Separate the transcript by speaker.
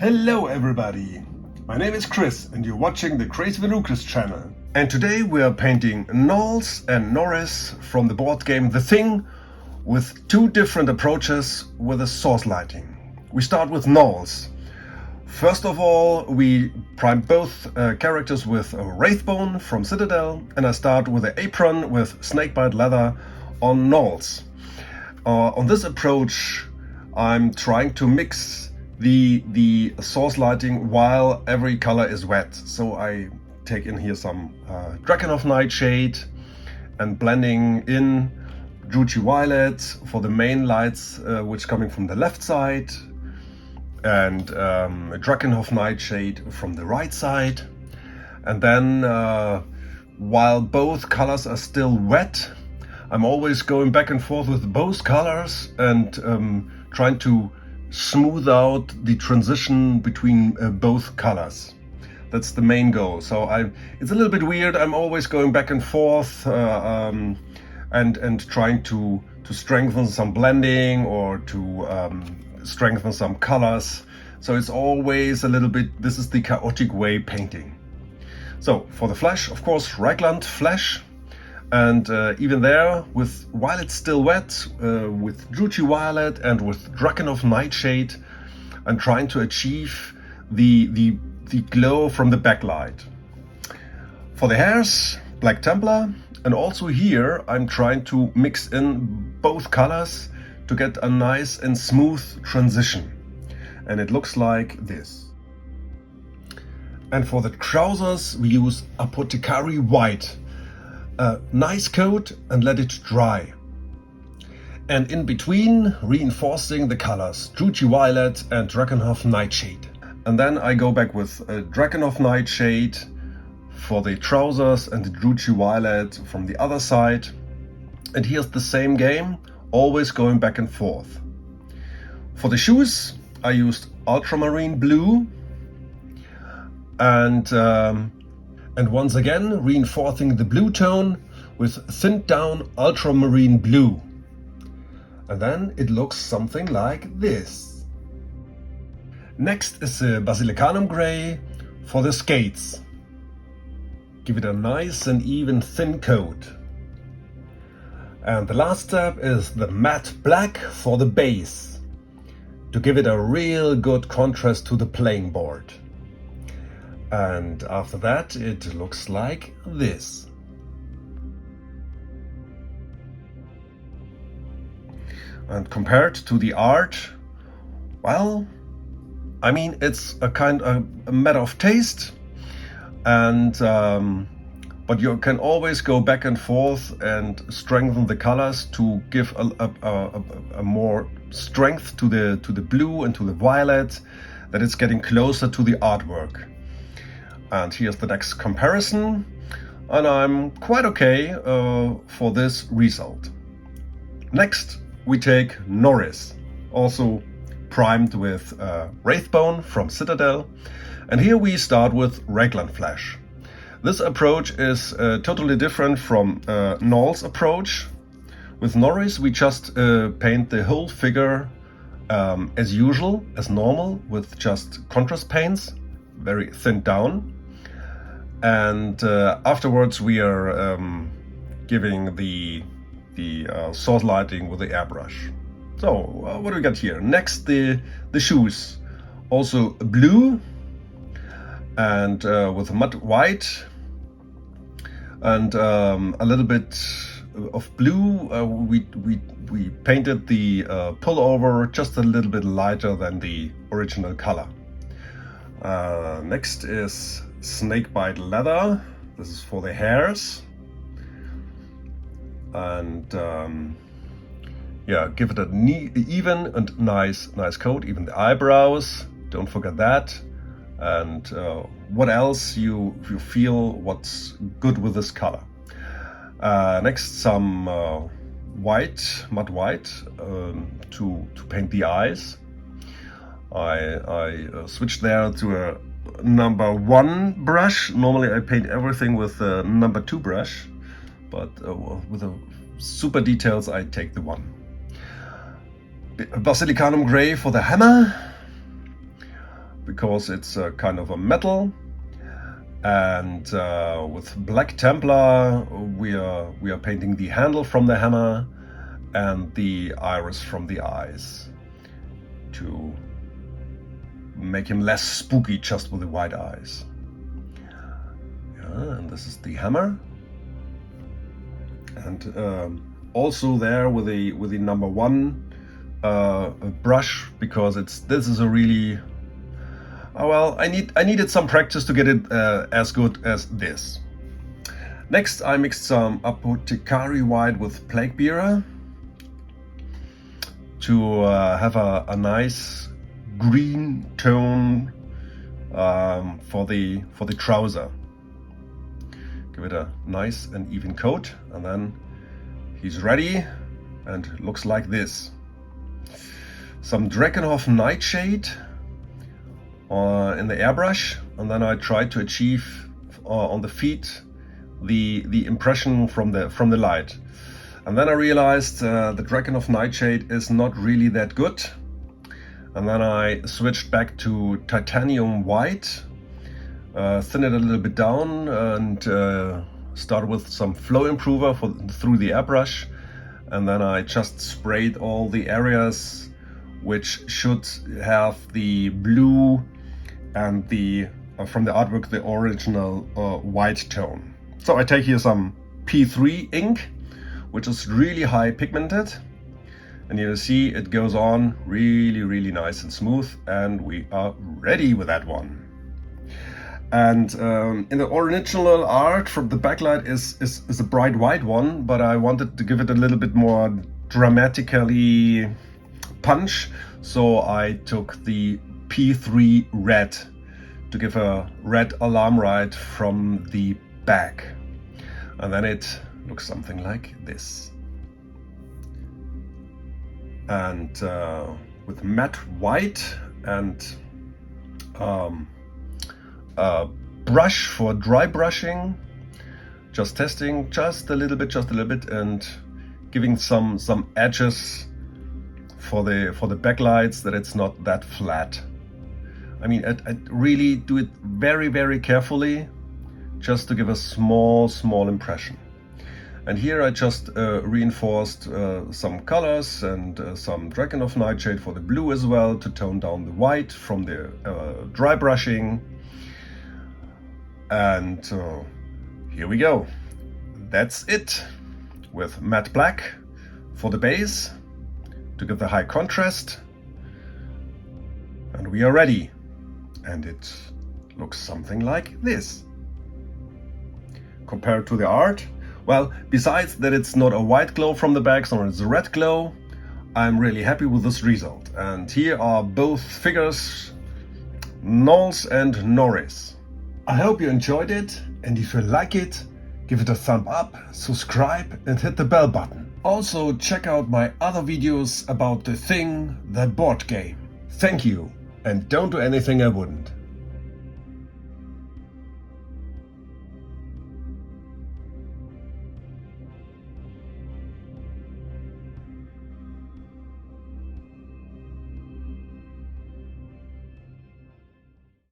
Speaker 1: Hello everybody! My name is Chris and you're watching the Crazy Chris channel. And today we are painting Nols and Norris from the board game The Thing with two different approaches with a source lighting. We start with Nols. First of all, we prime both characters with a Wraithbone from Citadel, and I start with an apron with snakebite leather on Nols. On this approach I'm trying to mix the source lighting while every color is wet. So I take in here some Drakenhof Nightshade and blending in Druchii Violet for the main lights which coming from the left side, and Drakenhof Nightshade from the right side. And then while both colors are still wet, I'm always going back and forth with both colors and trying to smooth out the transition between both colors. That's the main goal. So it's a little bit weird. I'm always going back and forth and trying to strengthen some blending or to strengthen some colors. So it's always a little bit, this is the chaotic way painting. So for the flash, of course, Reichland flash. And even there, while it's still wet, with Druchii Violet and with Drakenhof Nightshade, I'm trying to achieve the glow from the backlight. For the hairs, Black Templar, and also here I'm trying to mix in both colors to get a nice and smooth transition. And it looks like this. And for the trousers we use Apothecary White. A nice coat and let it dry. And in between, reinforcing the colors Druchii Violet and Drakenhof Nightshade. And then I go back with Drakenhof Nightshade for the trousers and the Druchii Violet from the other side. And here's the same game, always going back and forth. For the shoes, I used Ultramarine Blue and once again reinforcing the blue tone with thinned down ultramarine blue. And then it looks something like this. Next is the Basilicanum Grey for the skates. Give it a nice and even thin coat. And the last step is the matte black for the base, to give it a real good contrast to the playing board. And after that it looks like this. And compared to the art, well, I mean, it's a kind of a matter of taste, and but you can always go back and forth and strengthen the colors to give a more strength to the blue and to the violet, that it's getting closer to the artwork. And here's the next comparison, and I'm quite okay for this result. Next we take Norris, also primed with Wraithbone from Citadel, and here we start with Reichland Flash. This approach is totally different from Nols' approach. With Norris we just paint the whole figure as usual, as normal, with just contrast paints, very thinned down. And afterwards we are giving the source lighting with the airbrush. So what do we got here? Next, the shoes, also blue and with matte white and a little bit of blue. We painted the pullover just a little bit lighter than the original color. Next is snakebite leather. This is for the hairs, and yeah, give it an even and nice coat. Even the eyebrows, don't forget that. And what else you feel what's good with this color. Next, some white, matte white, to paint the eyes. I switched there to a number 1 brush. Normally I paint everything with a number 2 brush, but with the super details I take the 1. Basilicanum Grey for the hammer, because it's kind of a metal, and with Black Templar we are painting the handle from the hammer and the iris from the eyes to make him less spooky just with the white eyes. Yeah, and this is the hammer, and also there with the number 1 brush, because this is a really well, I needed some practice to get it as good as this. Next, I mixed some Apothecary White with Plague Bearer to have a nice green tone for the trouser. Give it a nice and even coat, and then he's ready, and looks like this. Some Drakenhof Nightshade in the airbrush, and then I tried to achieve on the feet the impression from the light. And then I realized the Drakenhof Nightshade is not really that good, and then I switched back to Titanium White, thin it a little bit down, and started with some flow improver through the airbrush, and then I just sprayed all the areas which should have the blue and the from the artwork the original white tone. So I take here some P3 ink, which is really high pigmented, and you see it goes on really nice and smooth, and we are ready with that one. And in the original art from the backlight is a bright white one, but I wanted to give it a little bit more dramatically punch, so I took the P3 red to give a red alarm light from the back, and then it looks something like this. And with matte white and a brush for dry brushing, just testing just a little bit, and giving some edges for the backlights, that it's not that flat. I mean, I really do it very carefully, just to give a small impression. And here I just reinforced some colors and some Drakenhof Nightshade for the blue as well, to tone down the white from the dry brushing. And here we go. That's it, with matte black for the base to give the high contrast. And we are ready. And it looks something like this. Compared to the art, well, besides that it's not a white glow from the back, so it's a red glow, I'm really happy with this result. And here are both figures, Nols and Norris. I hope you enjoyed it, and if you like it, give it a thumb up, subscribe and hit the bell button. Also check out my other videos about the Thing, the board game. Thank you, and don't do anything I wouldn't.